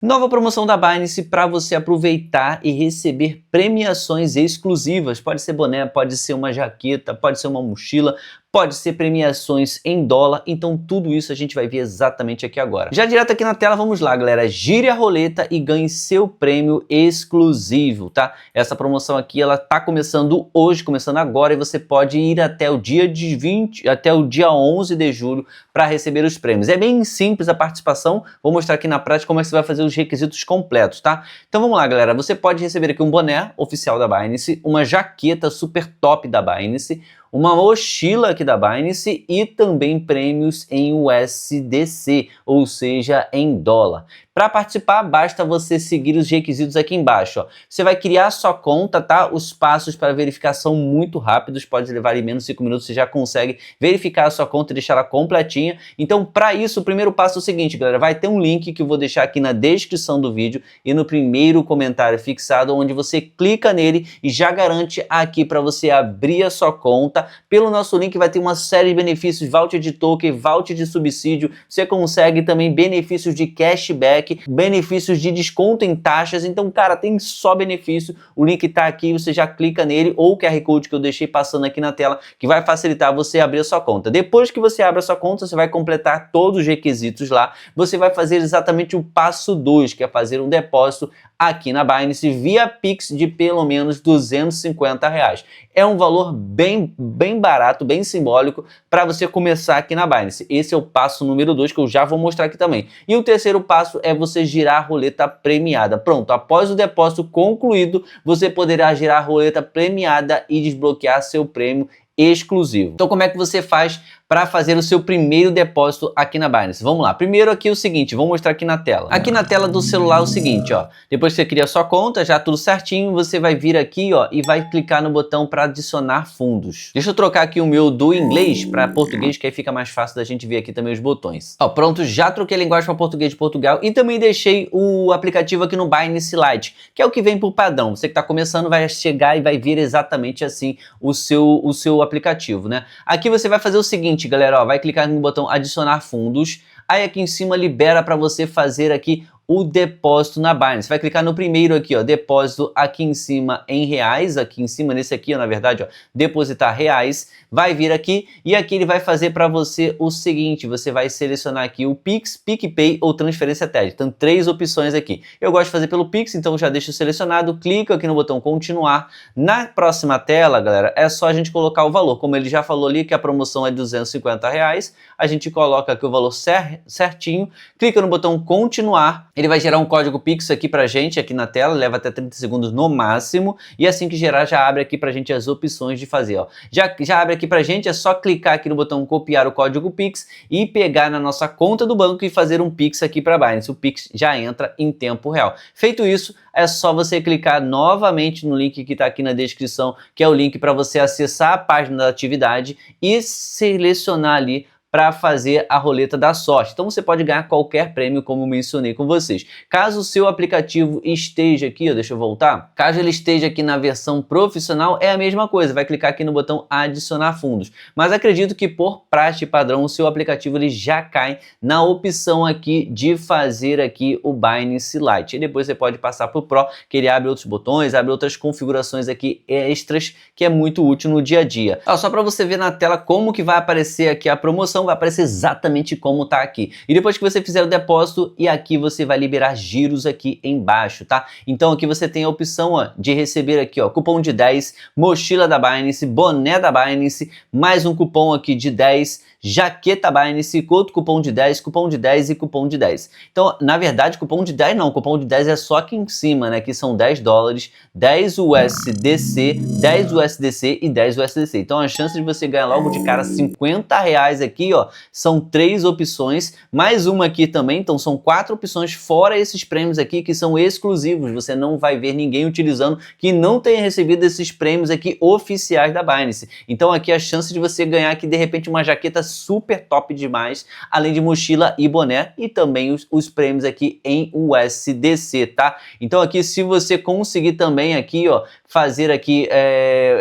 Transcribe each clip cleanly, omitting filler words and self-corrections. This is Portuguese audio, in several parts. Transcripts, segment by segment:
Nova promoção da Binance para você aproveitar e receber premiações exclusivas. Pode ser boné, pode ser uma jaqueta, pode ser uma mochila, pode ser premiações em dólar. Então tudo isso a gente vai ver exatamente aqui agora. Já direto aqui na tela, vamos lá, galera. Gire a roleta e ganhe seu prêmio exclusivo, tá? Essa promoção aqui, ela tá começando hoje, começando agora, e você pode ir até o dia 11 de julho para receber os prêmios. É bem simples a participação. Vou mostrar aqui na prática como é que você vai fazer os requisitos completos, tá? Então vamos lá, galera. Você pode receber aqui um boné oficial da Binance, uma jaqueta super top da Binance, uma mochila aqui da Binance e também prêmios em USDC, ou seja, em dólar. Para participar, basta você seguir os requisitos aqui embaixo, ó. Você vai criar a sua conta, tá? Os passos para verificação muito rápidos, pode levar em menos de 5 minutos, você já consegue verificar a sua conta e deixar ela completinha. Então, para isso, o primeiro passo é o seguinte, galera, vai ter um link que eu vou deixar aqui na descrição do vídeo e no primeiro comentário fixado, onde você clica nele e já garante aqui para você abrir a sua conta. Pelo nosso link vai ter uma série de benefícios, voucher de token, voucher de subsídio, você consegue também benefícios de cashback, benefícios de desconto em taxas. Então, cara, tem só benefício. O link tá aqui, você já clica nele, ou o QR Code que eu deixei passando aqui na tela, que vai facilitar você abrir a sua conta. Depois que você abre a sua conta, você vai completar todos os requisitos lá, você vai fazer exatamente o passo 2, que é fazer um depósito aqui na Binance via Pix de pelo menos R$250. É um valor bem barato, bem simbólico para você começar aqui na Binance. Esse é o passo número 2 que eu já vou mostrar aqui também. E o terceiro passo é você girar a roleta premiada. Pronto, após o depósito concluído, você poderá girar a roleta premiada e desbloquear seu prêmio exclusivo. Então como é que você faz para fazer o seu primeiro depósito aqui na Binance? Vamos lá. Primeiro aqui é o seguinte, vou mostrar aqui na tela. Aqui na tela do celular é o seguinte, ó. Depois que você cria a sua conta, já tudo certinho, você vai vir aqui, ó, e vai clicar no botão para adicionar fundos. Deixa eu trocar aqui o meu do inglês para português, que aí fica mais fácil da gente ver aqui também os botões. Ó, pronto, já troquei a linguagem para português de Portugal e também deixei o aplicativo aqui no Binance Lite, que é o que vem por padrão. Você que está começando vai chegar e vai ver exatamente assim o seu aplicativo, né? Aqui você vai fazer o seguinte, galera, ó, vai clicar no botão adicionar fundos, aí aqui em cima libera para você fazer aqui o depósito na Binance. Vai clicar no primeiro aqui, ó, depósito aqui em cima em reais, aqui em cima nesse aqui, ó, na verdade, ó, depositar reais, vai vir aqui e aqui ele vai fazer para você o seguinte, você vai selecionar aqui o Pix, PicPay ou transferência TED. Então 3 opções aqui. Eu gosto de fazer pelo Pix, então já deixo selecionado, clico aqui no botão continuar. Na próxima tela, galera, é só a gente colocar o valor. Como ele já falou ali que a promoção é R$250, a gente coloca aqui o valor certinho, clica no botão continuar. Ele vai gerar um código Pix aqui pra gente, aqui na tela, leva até 30 segundos no máximo, e assim que gerar, já abre aqui pra gente as opções de fazer, ó. Já abre aqui pra gente, é só clicar aqui no botão copiar o código Pix e pegar na nossa conta do banco e fazer um Pix aqui pra Binance. O Pix já entra em tempo real. Feito isso, é só você clicar novamente no link que tá aqui na descrição, que é o link para você acessar a página da atividade e selecionar ali para fazer a roleta da sorte. Então você pode ganhar qualquer prêmio, como mencionei com vocês. Caso o seu aplicativo esteja aqui, ó, deixa eu voltar, caso ele esteja aqui na versão profissional, é a mesma coisa, vai clicar aqui no botão adicionar fundos. Mas acredito que por praxe padrão, o seu aplicativo ele já cai na opção aqui de fazer aqui o Binance Lite. E depois você pode passar para o Pro, que ele abre outros botões, abre outras configurações aqui extras, que é muito útil no dia a dia. Ó, só para você ver na tela como que vai aparecer aqui a promoção, vai aparecer exatamente como tá aqui. E depois que você fizer o depósito, e aqui você vai liberar giros aqui embaixo, tá? Então aqui você tem a opção, ó, de receber aqui, ó, cupom de 10, mochila da Binance, boné da Binance, mais um cupom aqui de 10, jaqueta Binance, outro cupom de 10 e cupom de 10. Então, na verdade, cupom de 10 não, cupom de 10 é só aqui em cima, né, que são $10, 10 USDC, 10 USDC e 10 USDC. Então, a chance de você ganhar logo de cara R$50 aqui, ó, são 3 opções, mais uma aqui também, então são 4 opções, fora esses prêmios aqui que são exclusivos, você não vai ver ninguém utilizando que não tenha recebido esses prêmios aqui oficiais da Binance. Então, aqui a chance de você ganhar aqui, de repente, uma jaqueta super top demais, além de mochila e boné, e também os prêmios aqui em USDC, tá? Então aqui, se você conseguir também aqui, ó, fazer aqui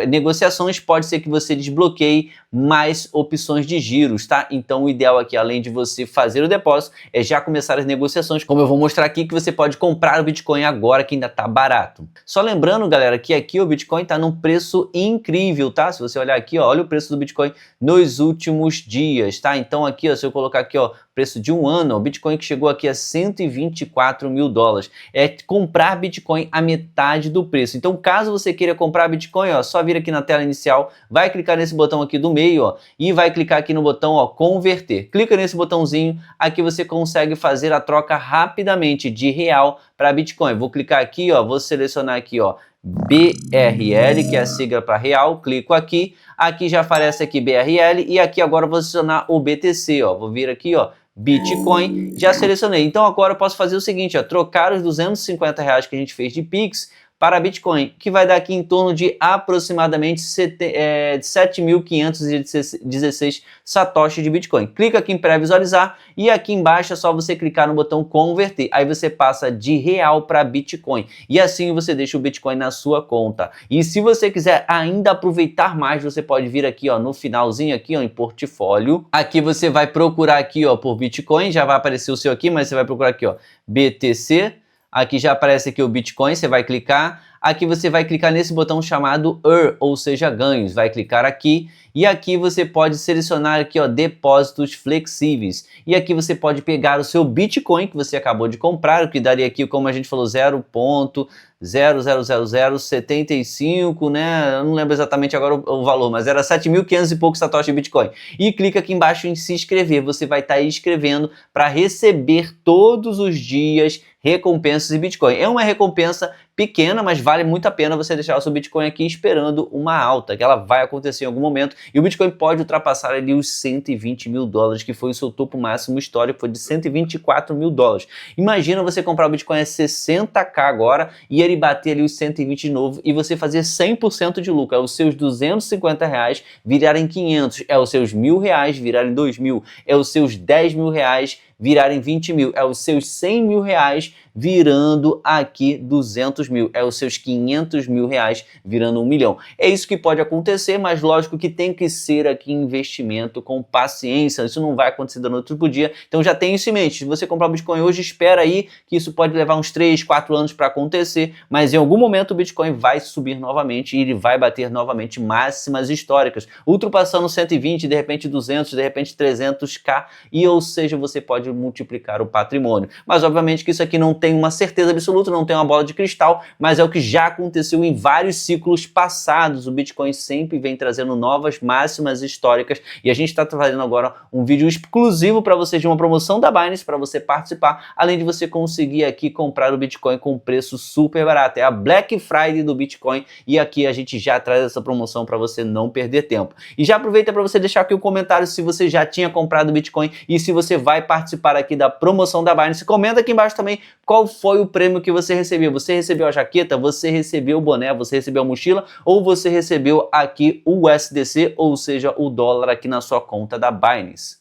negociações, pode ser que você desbloqueie mais opções de giros, tá? tá? Então o ideal aqui, além de você fazer o depósito, é já começar as negociações, como eu vou mostrar aqui, que você pode comprar o Bitcoin agora que ainda tá barato. Só lembrando, galera, que aqui o Bitcoin tá num preço incrível, tá? Se você olhar aqui, ó, olha o preço do Bitcoin nos últimos dias, tá? Então aqui, ó, se eu colocar aqui, ó, preço de um ano, o Bitcoin que chegou aqui a 124 mil dólares. É comprar Bitcoin a metade do preço. Então, caso você queira comprar Bitcoin, ó, só vir aqui na tela inicial, vai clicar nesse botão aqui do meio, ó, e vai clicar aqui no botão, ó, converter. Clica nesse botãozinho, aqui você consegue fazer a troca rapidamente de real para Bitcoin. Vou clicar aqui, ó, vou selecionar aqui, ó, BRL, que é a sigla para real, clico aqui, aqui já aparece aqui BRL e aqui agora eu vou selecionar o BTC, ó, vou vir aqui, ó, Bitcoin, já selecionei. Então agora eu posso fazer o seguinte, ó, trocar os 250 reais que a gente fez de Pix para Bitcoin, que vai dar aqui em torno de aproximadamente 7.516 satoshi de Bitcoin. Clica aqui em pré-visualizar e aqui embaixo é só você clicar no botão converter. Aí você passa de real para Bitcoin e assim você deixa o Bitcoin na sua conta. E se você quiser ainda aproveitar mais, você pode vir aqui, ó, no finalzinho aqui, ó, em portfólio. Aqui você vai procurar aqui, ó, por Bitcoin, já vai aparecer o seu aqui, mas você vai procurar aqui, ó, BTC. Aqui já aparece aqui o Bitcoin, você vai clicar. Aqui você vai clicar nesse botão chamado Earn, ou seja, ganhos. Vai clicar aqui e aqui você pode selecionar aqui, ó, depósitos flexíveis. E aqui você pode pegar o seu Bitcoin que você acabou de comprar, o que daria aqui, como a gente falou, 0.00075, né? Eu não lembro exatamente agora o valor, mas era 7.500 e poucos satoshi de Bitcoin. E clica aqui embaixo em se inscrever. Você vai estar inscrevendo para receber todos os dias recompensas de Bitcoin. É uma recompensa pequena, mas vale muito a pena você deixar o seu Bitcoin aqui esperando uma alta, que ela vai acontecer em algum momento, e o Bitcoin pode ultrapassar ali os 120 mil dólares, que foi o seu topo máximo histórico, foi de 124 mil dólares. Imagina você comprar o Bitcoin a 60k agora, e ele bater ali os 120 de novo, e você fazer 100% de lucro, é os seus 250 reais virarem 500, é os seus 1.000 reais virarem 2.000, é os seus 10 mil reais virarem 20 mil, é os seus 100 mil reais virando aqui 200 mil, é os seus 500 mil reais virando 1 milhão. É isso que pode acontecer, mas lógico que tem que ser aqui investimento com paciência, isso não vai acontecer da noite pro dia, então já tem isso em mente. Se você comprar o Bitcoin hoje, espera aí que isso pode levar uns 3, 4 anos para acontecer, mas em algum momento o Bitcoin vai subir novamente e ele vai bater novamente máximas históricas, ultrapassando 120, de repente 200, de repente 300k, e ou seja, você pode multiplicar o patrimônio. Mas obviamente que isso aqui não tem uma certeza absoluta, não tem uma bola de cristal, mas é o que já aconteceu em vários ciclos passados. O Bitcoin sempre vem trazendo novas máximas históricas e a gente está fazendo agora um vídeo exclusivo para você de uma promoção da Binance para você participar, além de você conseguir aqui comprar o Bitcoin com preço super barato. É a Black Friday do Bitcoin e aqui a gente já traz essa promoção para você não perder tempo. E já aproveita para você deixar aqui um comentário se você já tinha comprado Bitcoin e se você vai participar aqui da promoção da Binance. Comenta aqui embaixo também qual foi o prêmio que você recebeu. Você recebeu a jaqueta, você recebeu o boné, você recebeu a mochila ou você recebeu aqui o USDC, ou seja, o dólar aqui na sua conta da Binance.